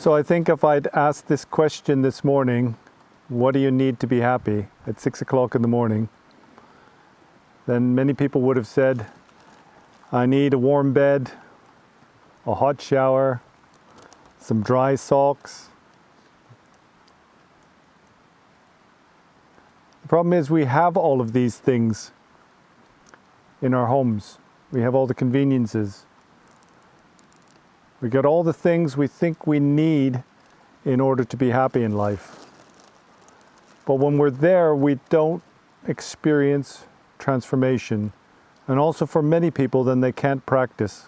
So I think if I'd asked this question this morning, what do you need to be happy at 6 o'clock in the morning? Then many people would have said, I need a warm bed, a hot shower, some dry socks. The problem is we have all of these things in our homes. We have all the conveniences. We got all the things we think we need in order to be happy in life. But when we're there, we don't experience transformation. And also for many people, then they can't practice.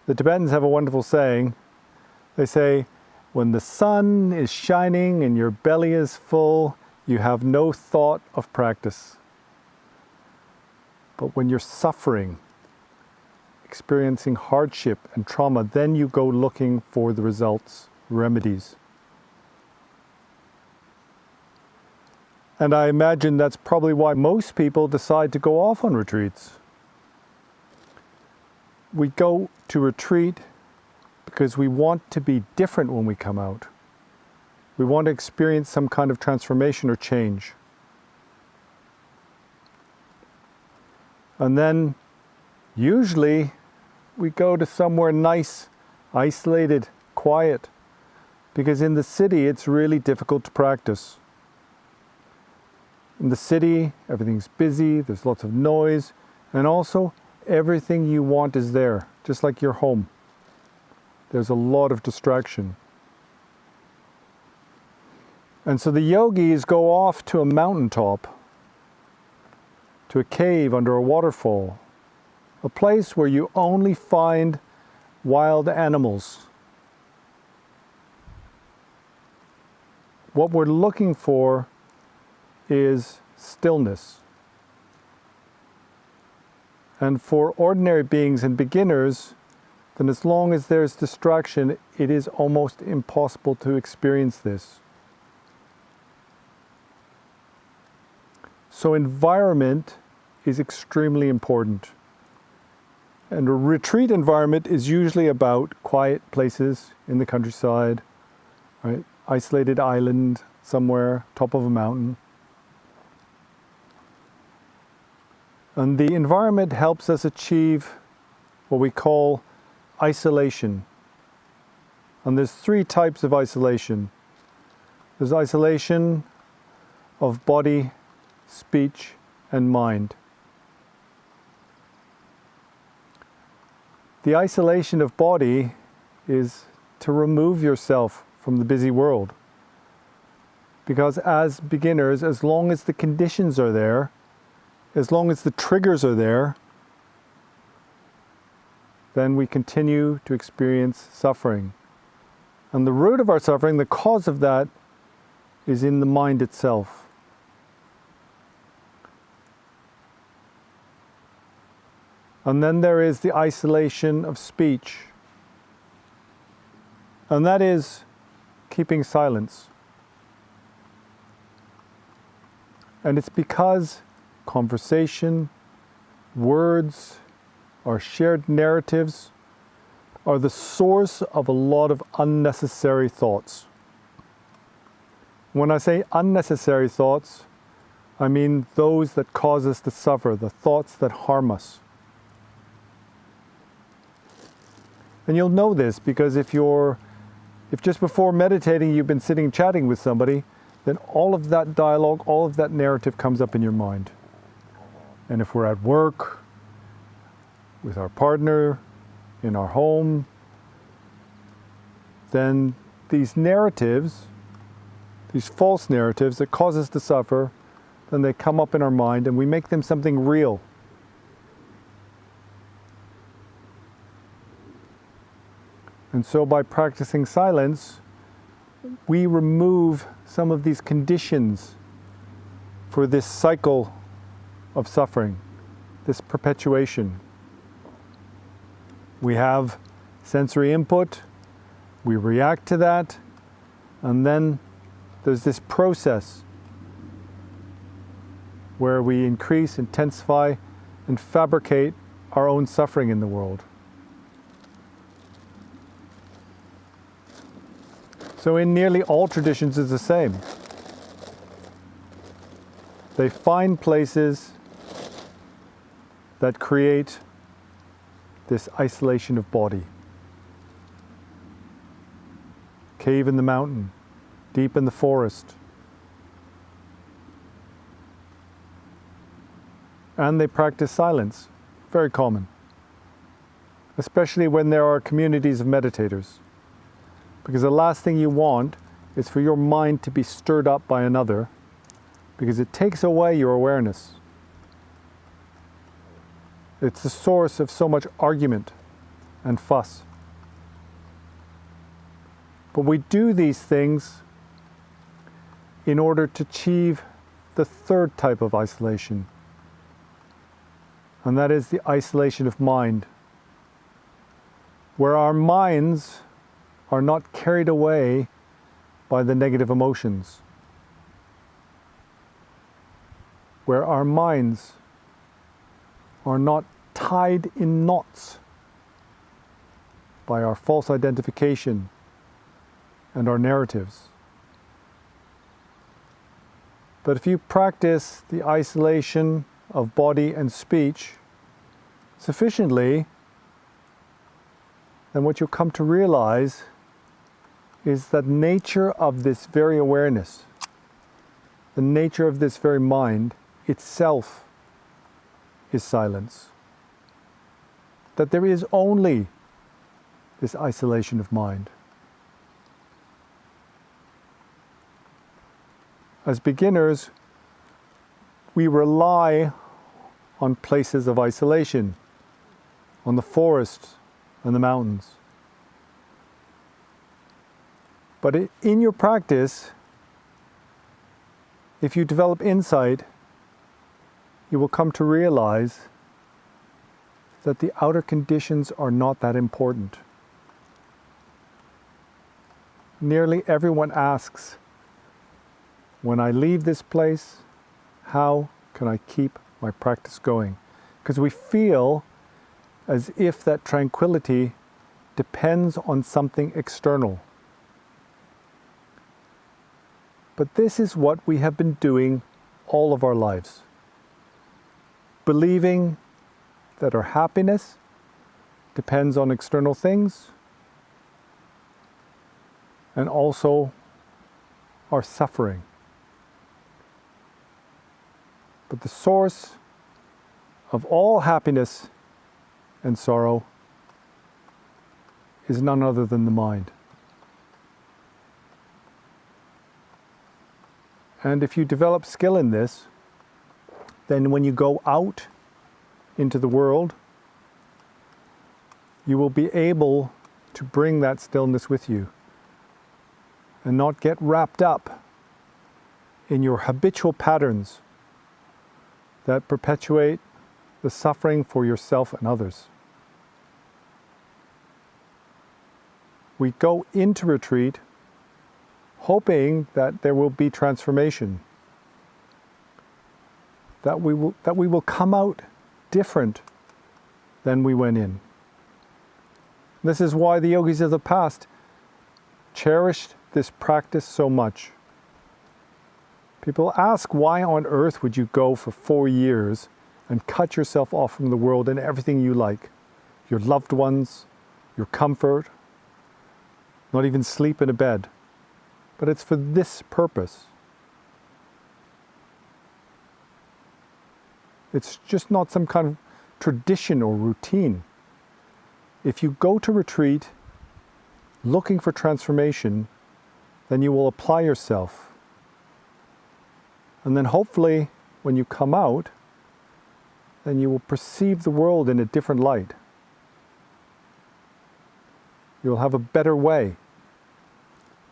The Tibetans have a wonderful saying. They say, when the sun is shining and your belly is full, you have no thought of practice. But when you're suffering, experiencing hardship and trauma, then you go looking for the results, remedies. And I imagine that's probably why most people decide to go off on retreats. We go to retreat because we want to be different when we come out. We want to experience some kind of transformation or change. And then usually we go to somewhere nice, isolated, quiet, because in the city it's really difficult to practice. In the city, everything's busy, there's lots of noise, and also everything you want is there, just like your home. There's a lot of distraction. And so the yogis go off to a mountaintop, to a cave under a waterfall, a place where you only find wild animals. What we're looking for is stillness. And for ordinary beings and beginners, then as long as there's distraction, it is almost impossible to experience this. So environment is extremely important. And a retreat environment is usually about quiet places in the countryside, right? Isolated island somewhere, top of a mountain. And the environment helps us achieve what we call isolation. And there's 3 types of isolation. There's isolation of body, speech, and mind. The isolation of body is to remove yourself from the busy world. Because as beginners, as long as the conditions are there, as long as the triggers are there, then we continue to experience suffering. And the root of our suffering, the cause of that, is in the mind itself. And then there is the isolation of speech. And that is keeping silence. And it's because conversation, words, our shared narratives are the source of a lot of unnecessary thoughts. When I say unnecessary thoughts, I mean those that cause us to suffer, the thoughts that harm us. And you'll know this because if just before meditating you've been sitting chatting with somebody, then all of that dialogue, all of that narrative comes up in your mind. And if we're at work, with our partner, in our home, then these narratives, these false narratives that cause us to suffer, then they come up in our mind and we make them something real. And so by practicing silence, we remove some of these conditions for this cycle of suffering, this perpetuation. We have sensory input, we react to that, and then there's this process where we increase, intensify, and fabricate our own suffering in the world. So in nearly all traditions it's the same. They find places that create this isolation of body. Cave in the mountain, deep in the forest. And they practice silence, very common, especially when there are communities of meditators. Because the last thing you want is for your mind to be stirred up by another, because it takes away your awareness. It's the source of so much argument and fuss. But we do these things in order to achieve the third type of isolation, and that is the isolation of mind, where our minds are not carried away by the negative emotions, where our minds are not tied in knots by our false identification and our narratives. But if you practice the isolation of body and speech sufficiently, then what you'll come to realize is that nature of this very awareness, the nature of this very mind itself is silence. That there is only this isolation of mind. As beginners, we rely on places of isolation, on the forest and the mountains. But in your practice, if you develop insight, you will come to realize that the outer conditions are not that important. Nearly everyone asks, when I leave this place, how can I keep my practice going? Because we feel as if that tranquility depends on something external. But this is what we have been doing all of our lives. Believing that our happiness depends on external things, and also our suffering. But the source of all happiness and sorrow is none other than the mind. And if you develop skill in this, then when you go out into the world, you will be able to bring that stillness with you and not get wrapped up in your habitual patterns that perpetuate the suffering for yourself and others. We go into retreat hoping that there will be transformation, that we will come out different than we went in. This is why the yogis of the past cherished this practice so much. People ask, why on earth would you go for 4 years and cut yourself off from the world and everything you like? Your loved ones, your comfort, not even sleep in a bed. But it's for this purpose. It's just not some kind of tradition or routine. If you go to retreat looking for transformation, then you will apply yourself. And then hopefully, when you come out, then you will perceive the world in a different light. You'll have a better way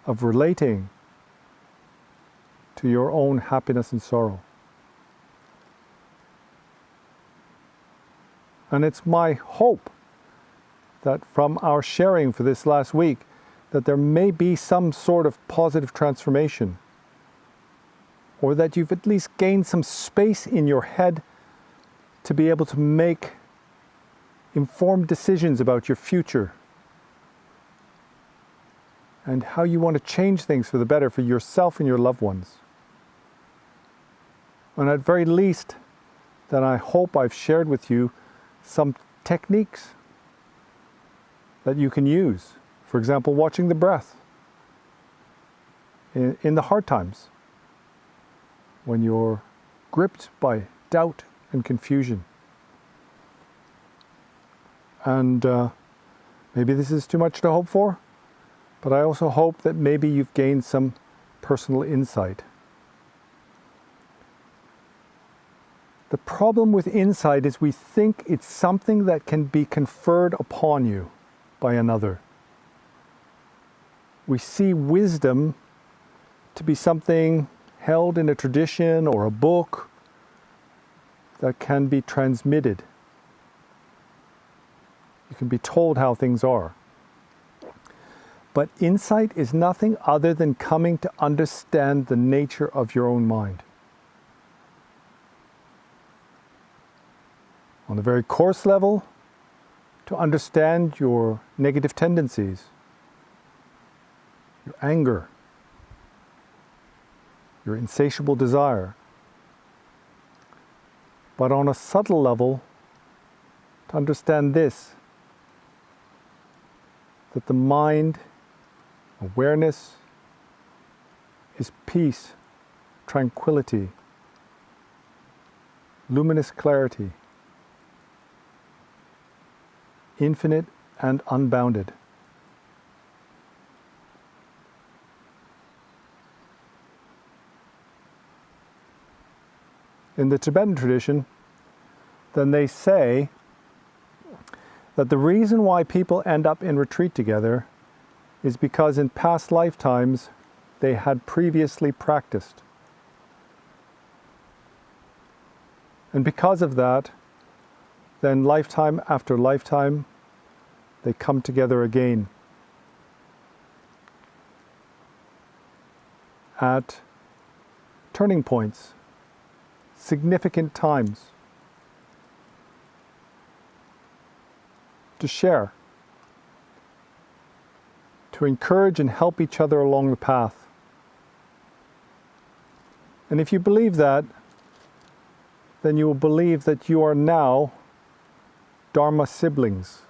of relating to your own happiness and sorrow. And it's my hope that from our sharing for this last week, that there may be some sort of positive transformation, or that you've at least gained some space in your head to be able to make informed decisions about your future, and how you want to change things for the better for yourself and your loved ones. And at very least, then I hope I've shared with you some techniques that you can use. For example, watching the breath in the hard times, when you're gripped by doubt and confusion. And maybe this is too much to hope for, but I also hope that maybe you've gained some personal insight. The problem with insight is we think it's something that can be conferred upon you by another. We see wisdom to be something held in a tradition or a book that can be transmitted. You can be told how things are. But insight is nothing other than coming to understand the nature of your own mind. On a very coarse level, to understand your negative tendencies, your anger, your insatiable desire. But on a subtle level, to understand this, that the mind, awareness, is peace, tranquility, luminous clarity, infinite and unbounded. In the Tibetan tradition, then they say that the reason why people end up in retreat together is because in past lifetimes they had previously practiced. And because of that, then lifetime after lifetime, they come together again at turning points, significant times, to share, to encourage and help each other along the path. And if you believe that, then you will believe that you are now Dharma siblings,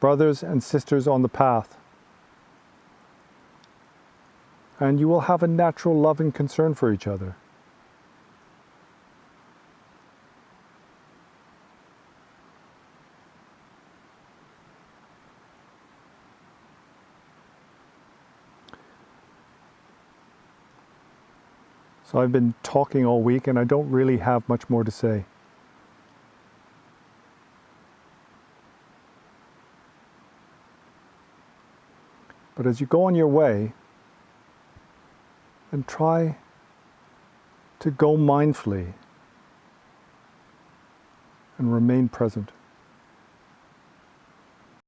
brothers and sisters on the path. And you will have a natural love and concern for each other. So I've been talking all week and I don't really have much more to say. But as you go on your way, then try to go mindfully and remain present.